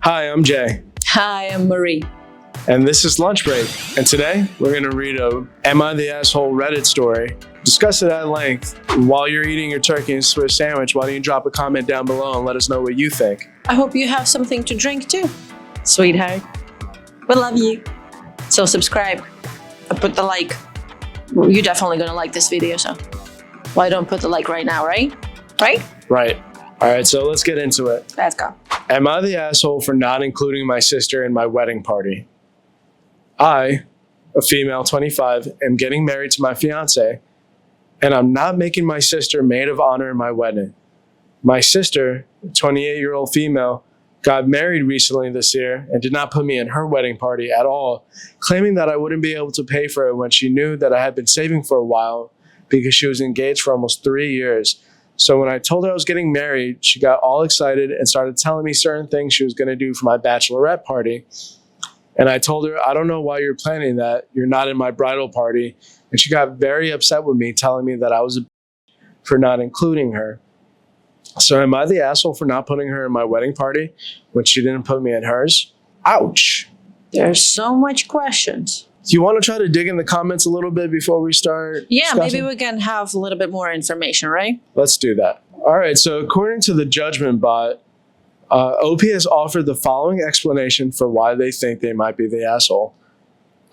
Hi, I'm Jay. Hi, I'm Marie. And this is Lunch Break. And today we're going to read a Am I the Asshole Reddit story, discuss it at length. While you're eating your turkey and Swiss sandwich, why don't you drop a comment down below and let us know what you think. I hope you have something to drink too, sweetheart. We love you. So subscribe and put the like. You're definitely going to like this video, so why don't put the like right now, right? Right? Right. All right, so let's get into it. Let's go. Am I the asshole for not including my sister in my wedding party? I, a female 25, am getting married to my fiance, and I'm not making my sister maid of honor in my wedding. My sister, a 28-year-old female, got married recently this year and did not put me in her wedding party at all, claiming that I wouldn't be able to pay for it when she knew that I had been saving for a while because she was engaged for almost 3 years. So when I told her I was getting married, she got all excited and started telling me certain things she was going to do for my bachelorette party. And I told her, I don't know why you're planning that. You're not in my bridal party. And she got very upset with me, telling me that I was a for not including her. So am I the asshole for not putting her in my wedding party when she didn't put me in hers? Ouch. There's so much questions. Do you want to try to dig in the comments a little bit before we start? Yeah, discussing? maybe we can have a little bit more information, right? Let's do that. All right, so according to the judgment bot, OP has offered the following explanation for why they think they might be the asshole.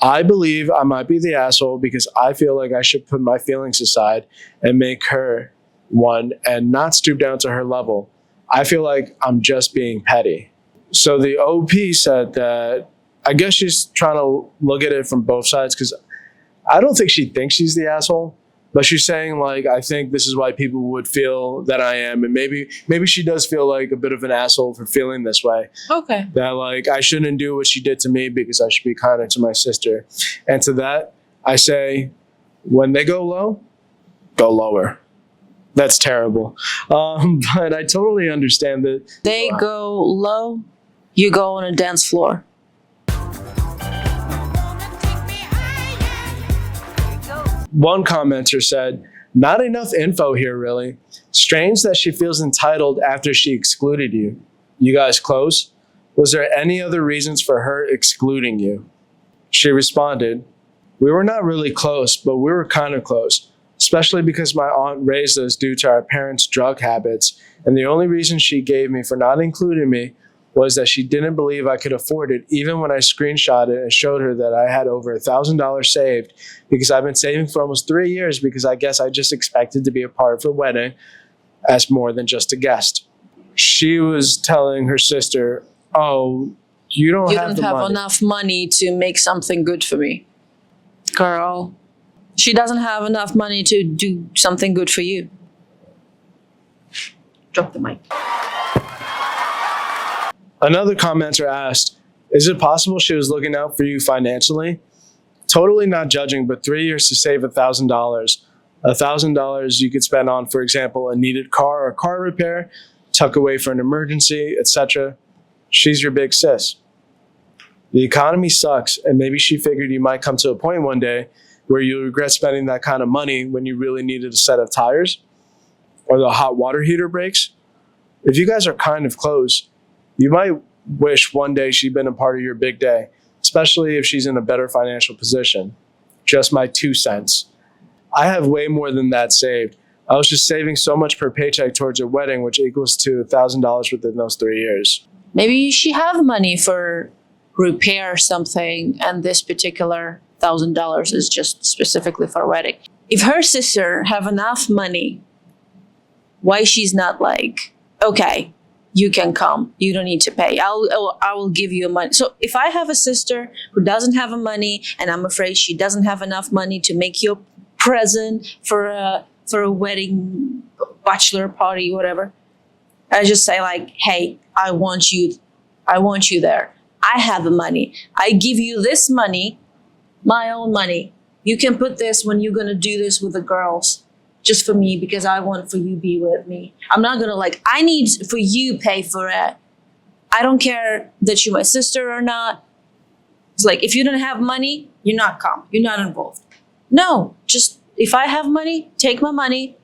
I believe I might be the asshole because I feel like I should put my feelings aside and make her one and not stoop down to her level. I feel like I'm just being petty. So the OP said that, I guess she's trying to look at it from both sides because I don't think she thinks she's the asshole. But she's saying, like, I think this is why people would feel that I am. And maybe she does feel like a bit of an asshole for feeling this way. Okay. That, like, I shouldn't do what she did to me because I should be kinder to my sister. And to that, I say, when they go low, go lower. That's terrible. But I totally understand that. They go low, you go on a dance floor. One commenter said, not enough info here, really. Strange that she feels entitled after she excluded you. You guys close? Was there any other reasons for her excluding you? She responded, we were not really close, but we were kind of close, especially because my aunt raised us due to our parents' drug habits, and the only reason she gave me for not including me was that she didn't believe I could afford it, even when I screenshot it and showed her that I had over $1,000 saved because I've been saving for almost 3 years because I guess I just expected to be a part of her wedding as more than just a guest. She was telling her sister, oh, you don't have enough money to make something good for me. Girl, she doesn't have enough money to do something good for you. Drop the mic. Another commenter asked, is it possible she was looking out for you financially? Totally not judging, but 3 years to save $1,000. $1,000 you could spend on, for example, a needed car or car repair, tuck away for an emergency, etc. She's your big sis. The economy sucks, and maybe she figured you might come to a point one day where you'll regret spending that kind of money when you really needed a set of tires or the hot water heater breaks. If you guys are kind of close, you might wish one day she'd been a part of your big day, especially if she's in a better financial position. Just my 2 cents. I have way more than that saved. I was just saving so much per paycheck towards her wedding, which equals to $1,000 within those 3 years. Maybe she have money for repair something, and this particular $1,000 is just specifically for a wedding. If her sister have enough money, why she's not like, okay, you can come. You don't need to pay. I will give you money. So if I have a sister who doesn't have money, and I'm afraid she doesn't have enough money to make you a present for a wedding, bachelor party, whatever, I just say like, hey, I want you there. I have the money. I give you this money, my own money. You can put this when you're gonna do this with the girls. Just for me, because I want for you to be with me. I'm not gonna like, I need for you pay for it. I don't care that you're my sister or not. It's like, if you don't have money, you're not come. You're not involved. No, just if I have money, take my money,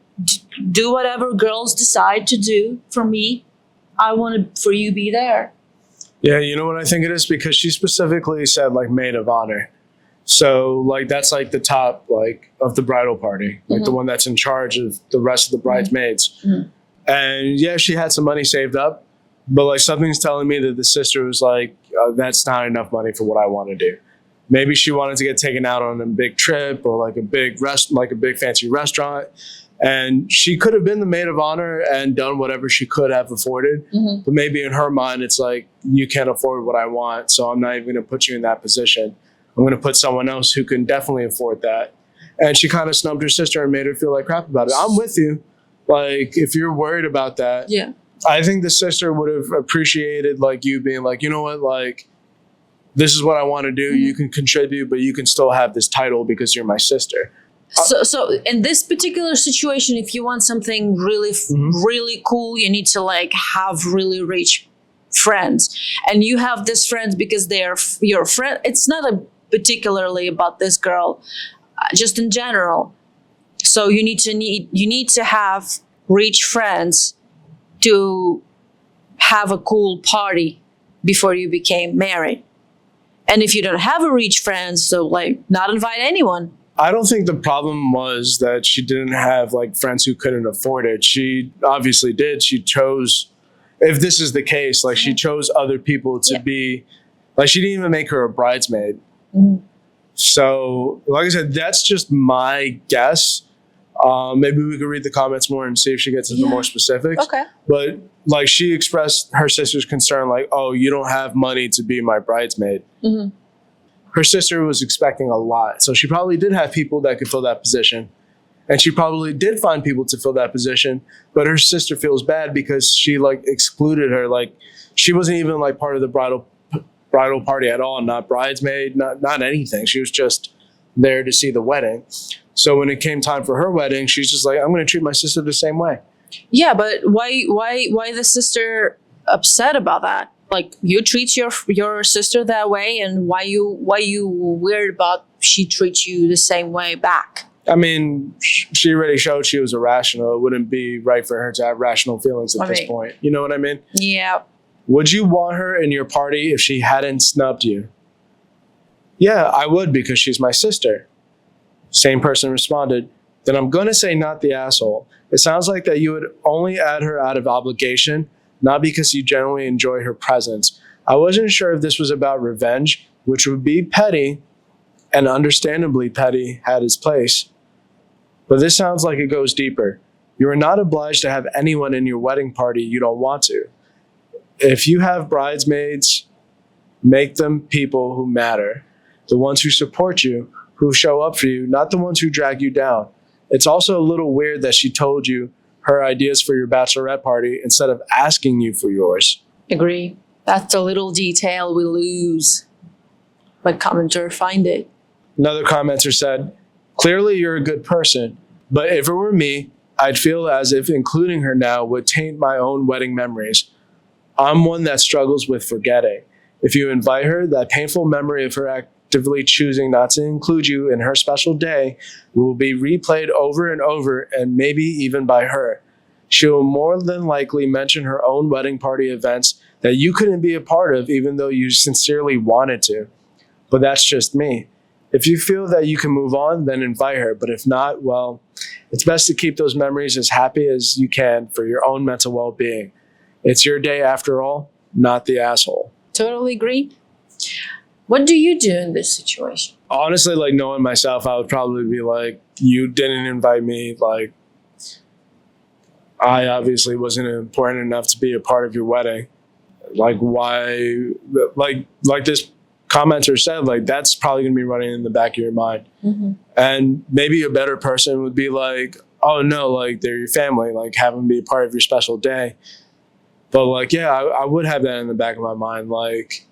do whatever girls decide to do for me. I want for you to be there. Yeah, you know what I think it is? Because she specifically said like maid of honor. So like that's like the top like of the bridal party, like the one that's in charge of the rest of the bridesmaids. And yeah, she had some money saved up, but like something's telling me that the sister was like, that's not enough money for what I want to do. Maybe she wanted to get taken out on a big trip or like a big fancy restaurant. And she could have been the maid of honor and done whatever she could have afforded. But maybe in her mind, it's like, you can't afford what I want, so I'm not even going to put you in that position. I'm going to put someone else who can definitely afford that. And she kind of snubbed her sister and made her feel like crap about it. I'm with you. Like, if you're worried about that, I think the sister would have appreciated like you being like, you know what, like, this is what I want to do. You can contribute, but you can still have this title because you're my sister. So in this particular situation, if you want something really, really cool, you need to like have really rich friends, and you have these friends because they are your friend. It's not particularly about this girl, just in general. So you need to have rich friends to have a cool party before you became married. And if you don't have a rich friends, so like not invite anyone. I don't think the problem was that she didn't have like friends who couldn't afford it. She obviously did. She chose, if this is the case, like she chose other people to be, like she didn't even make her a bridesmaid. So like I said, that's just my guess. Maybe we could read the comments more and see if she gets into more specifics. Okay. But like she expressed her sister's concern, like, oh, you don't have money to be my bridesmaid. Her sister was expecting a lot. So she probably did have people that could fill that position. And she probably did find people to fill that position. But her sister feels bad because she like excluded her. Like she wasn't even like part of the bridal party at all. Not bridesmaid, not anything. She was just there to see the wedding. So when it came time for her wedding, she's just like, I'm going to treat my sister the same way. Yeah, but why the sister upset about that? Like you treat your sister that way, and why you weird about she treats you the same way back? I mean, she already showed she was irrational. It wouldn't be right for her to have rational feelings at this point. You know what I mean? Yeah. Would you want her in your party if she hadn't snubbed you? Yeah, I would, because she's my sister. Same person responded, then I'm going to say not the asshole. It sounds like that you would only add her out of obligation, not because you genuinely enjoy her presence. I wasn't sure if this was about revenge, which would be petty, and understandably petty had its place. But this sounds like it goes deeper. You are not obliged to have anyone in your wedding party you don't want to. If you have bridesmaids, make them people who matter. The ones who support you, who show up for you, not the ones who drag you down. It's also a little weird that she told you her ideas for your bachelorette party instead of asking you for yours. Agree. That's a little detail we lose. But commenter find it. Another commenter said, clearly you're a good person, but if it were me, I'd feel as if including her now would taint my own wedding memories. I'm one that struggles with forgetting. If you invite her, that painful memory of her actively choosing not to include you in her special day will be replayed over and over, and maybe even by her. She will more than likely mention her own wedding party events that you couldn't be a part of even though you sincerely wanted to. But that's just me. If you feel that you can move on, then invite her. But if not, well, it's best to keep those memories as happy as you can for your own mental well-being. It's your day after all, not the asshole. Totally agree. What do you do in this situation? Honestly, like knowing myself, I would probably be like, you didn't invite me. Like, I obviously wasn't important enough to be a part of your wedding. Like, why? Like this commenter said, like, that's probably going to be running in the back of your mind. And maybe a better person would be like, oh no, like they're your family, like have them be a part of your special day. But like, yeah, I would have that in the back of my mind. Like,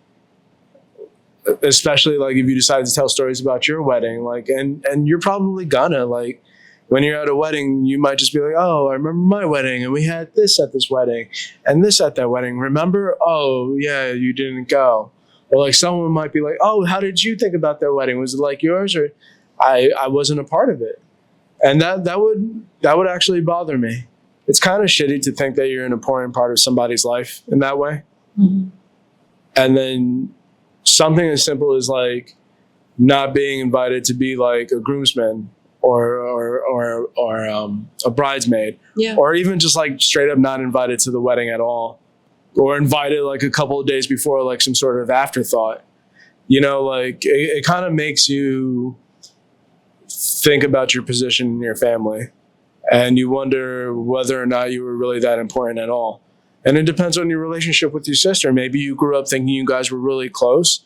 especially like if you decide to tell stories about your wedding, like, and you're probably gonna, like, when you're at a wedding, you might just be like, oh, I remember my wedding and we had this at this wedding and this at that wedding. Remember? Oh yeah, you didn't go. Or like someone might be like, oh, how did you think about their wedding? Was it like yours? Or I wasn't a part of it. And that would actually bother me. It's kind of shitty to think that you're an important part of somebody's life in that way. And then something as simple as like not being invited to be like a groomsman or a bridesmaid, Yeah. or even just like straight up not invited to the wedding at all, or invited like a couple of days before, like some sort of afterthought. Like it kind of makes you think about your position in your family, and you wonder whether or not you were really that important at all. And it depends on your relationship with your sister. Maybe you grew up thinking you guys were really close,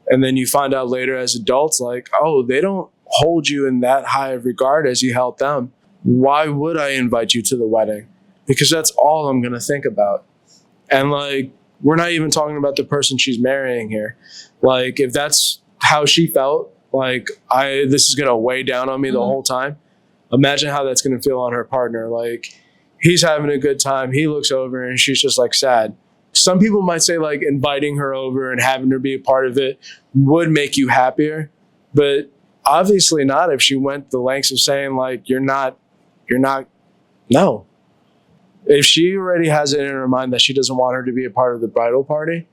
and then you find out later as adults, like, oh, they don't hold you in that high of regard as you held them. Why would I invite you to the wedding? Because that's all I'm going to think about. And like, we're not even talking about the person she's marrying here. Like, if that's how she felt, like, this is going to weigh down on me the whole time. Imagine how that's going to feel on her partner. Like, he's having a good time. He looks over and she's just like sad. Some people might say like inviting her over and having her be a part of it would make you happier, but obviously not if she went the lengths of saying like, you're not, no. If she already has it in her mind that she doesn't want her to be a part of the bridal party,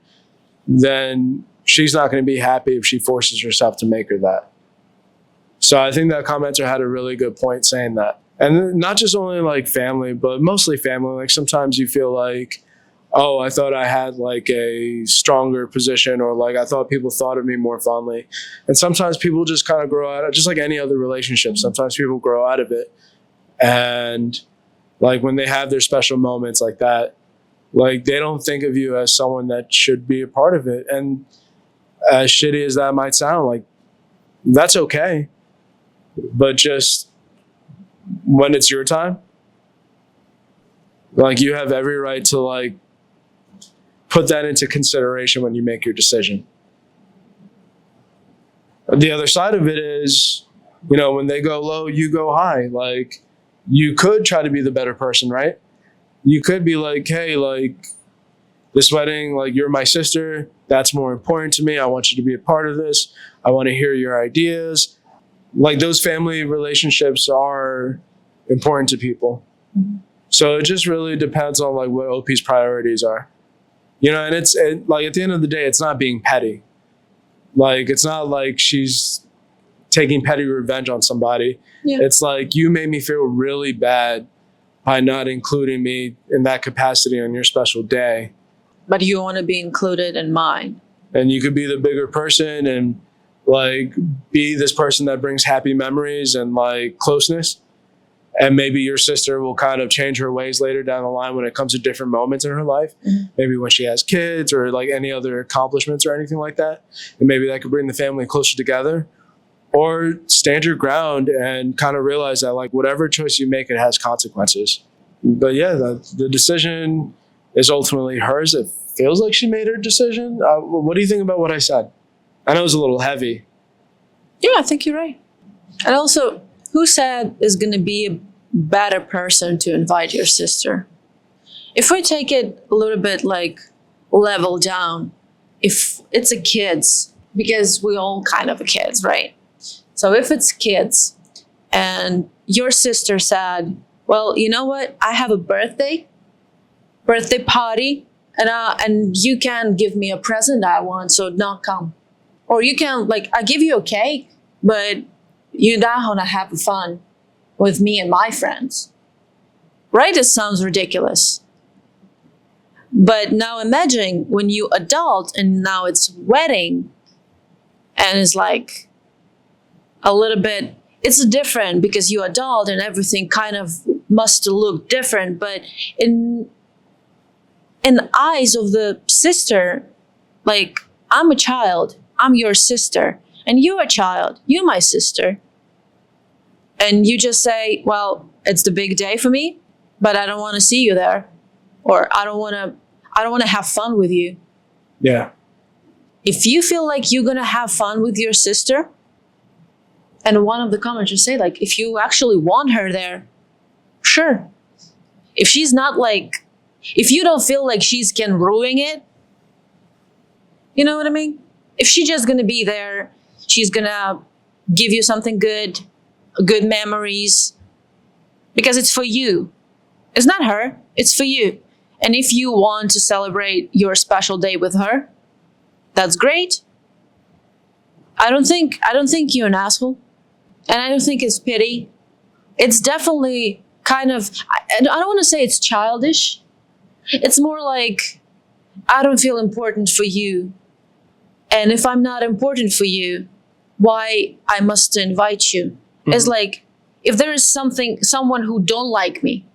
then she's not going to be happy if she forces herself to make her that. So I think that commenter had a really good point saying that. And not just only like family, but mostly family. Like sometimes you feel like, oh, I thought I had like a stronger position, or like I thought people thought of me more fondly. And sometimes people just kind of grow out of, just like any other relationship, sometimes people grow out of it. And like when they have their special moments like that, like they don't think of you as someone that should be a part of it. And as shitty as that might sound, like that's okay. But just when it's your time, like you have every right to like put that into consideration when you make your decision. The other side of it is, when they go low, you go high. Like you could try to be the better person, right? You could be like, hey, like this wedding, like you're my sister. That's more important to me. I want you to be a part of this. I want to hear your ideas. Like those family relationships are important to people. Mm-hmm. So it just really depends on like what OP's priorities are. And it's like at the end of the day, it's not being petty. Like it's not like she's taking petty revenge on somebody. Yeah. It's like you made me feel really bad by not including me in that capacity on your special day. But you want to be included in mine. And you could be the bigger person and like be this person that brings happy memories and like closeness. And maybe your sister will kind of change her ways later down the line when it comes to different moments in her life. Mm-hmm. Maybe when she has kids or like any other accomplishments or anything like that. And maybe that could bring the family closer together. Or stand your ground and kind of realize that like whatever choice you make, it has consequences. But yeah, the decision is ultimately hers. It feels like she made her decision. What do you think about what I said? I know it was a little heavy. Yeah, I think you're right. And also, who said is going to be a better person to invite your sister? If we take it a little bit like level down, if it's a kids, because we all kind of a kids, right? So if it's kids and your sister said, well, you know what? I have a birthday party and you can give me a present I want, so not come. Or you can, like, I give you a cake, but you don't want to have fun with me and my friends. Right? It sounds ridiculous. But now imagine when you adult and now it's wedding and it's like a little bit, it's different because you adult and everything kind of must look different. But in the eyes of the sister, like, I'm a child, I'm your sister, and you're a child, you're my sister. And you just say, well, it's the big day for me, but I don't want to see you there. Or I don't want to have fun with you. Yeah. If you feel like you're going to have fun with your sister, and one of the comments just say, like, if you actually want her there, sure. If she's not like, if you don't feel like she's can ruin it, you know what I mean? If she's just going to be there, she's going to give you something good memories, because it's for you. It's not her, it's for you. And if you want to celebrate your special day with her, That's great. I don't think you're an asshole. And I don't think it's pity. It's definitely kind of, I don't want to say it's childish. It's more like, I don't feel important for you. And if I'm not important for you, why I must invite you? It's like, if there is someone who don't like me,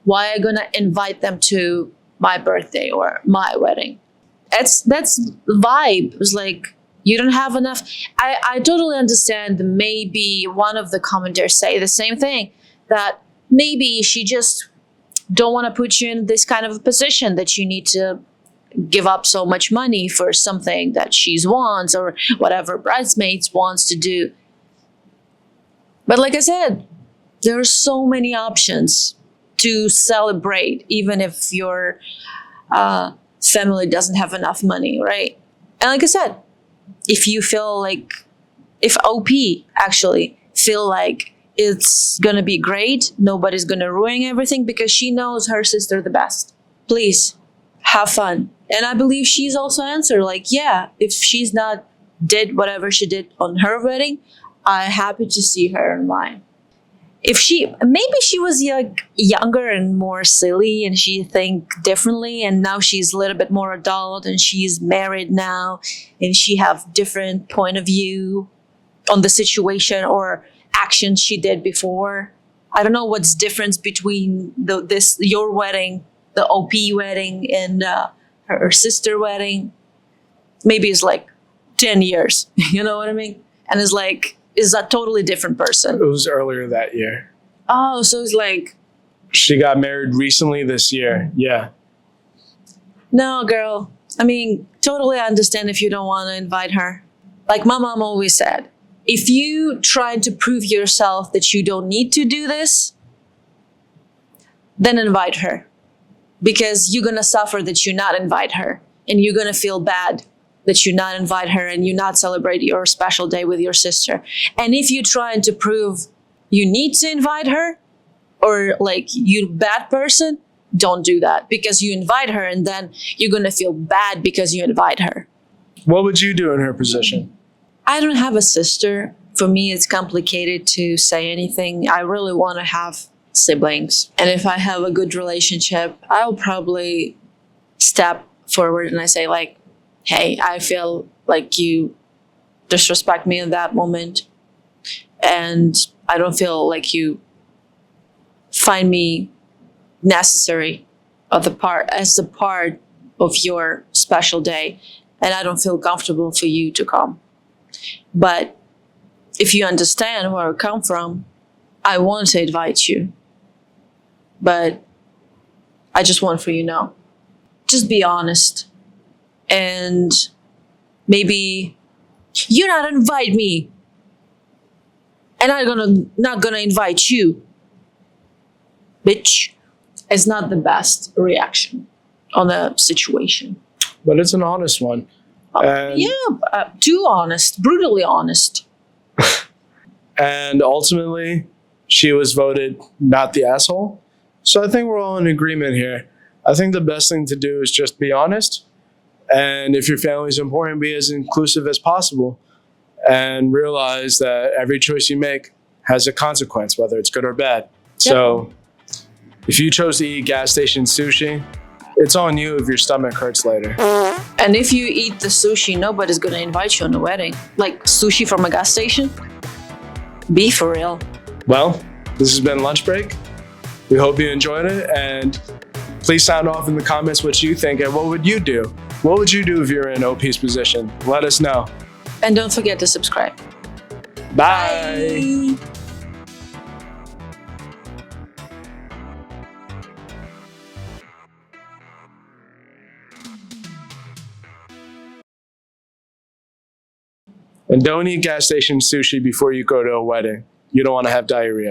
why I gonna invite them to my birthday or my wedding? That's the vibe. It's like, you don't have enough. I totally understand. Maybe one of the commenters say the same thing, that maybe she just don't want to put you in this kind of a position that you need to give up so much money for something that she wants or whatever bridesmaids wants to do. But like I said, there are so many options to celebrate, even if your family doesn't have enough money, right? And like I said, if you feel like, if OP actually feel like it's gonna be great, nobody's gonna ruin everything because she knows her sister the best, please have fun. And I believe she's also answered like, yeah, if she's not did whatever she did on her wedding, I'm happy to see her in mine. If maybe she was like younger and more silly and she think differently, and now she's a little bit more adult and she's married now and she have different point of view on the situation or actions she did before. I don't know what's difference between your wedding, the OP wedding, and her sister wedding. Maybe it's like 10 years. You know what I mean? And it's like, is a totally different person. It was earlier that year. Oh, so it's like, She got married recently this year. Yeah. no, girl. I mean, totally understand if you don't want to invite her. Like my mom always said, if you try to prove yourself that you don't need to do this, then invite her. Because you're going to suffer that you not invite her. And you're going to feel bad that you not invite her and you not celebrate your special day with your sister. And if you're trying to prove you need to invite her, or like you bad person, don't do that, because you invite her and then you're going to feel bad because you invite her. What would you do in her position? I don't have a sister. For me, it's complicated to say anything. I really want to have siblings. And if I have a good relationship, I'll probably step forward and I say like, hey, I feel like you disrespect me in that moment. And I don't feel like you find me necessary as a part of your special day. And I don't feel comfortable for you to come. But if you understand where I come from, I want to invite you. But I just want for you to know. Just be honest. And maybe you're not invite me. And I'm not gonna invite you. Bitch. It's not the best reaction on a situation. But it's an honest one. And, Too honest, brutally honest. and ultimately, she was voted not the asshole. So I think we're all in agreement here. I think the best thing to do is just be honest. And if your family is important, be as inclusive as possible. And realize that every choice you make has a consequence, whether it's good or bad. Yep. So if you chose to eat gas station sushi, it's on you if your stomach hurts later. And if you eat the sushi, nobody's gonna invite you on a wedding. Like sushi from a gas station? Be for real. Well, this has been Lunch Break. We hope you enjoyed it, and please sound off in the comments what you think and what would you do? What would you do if you're in OP's position? Let us know. And don't forget to subscribe. Bye. Bye. And don't eat gas station sushi before you go to a wedding. You don't want to have diarrhea.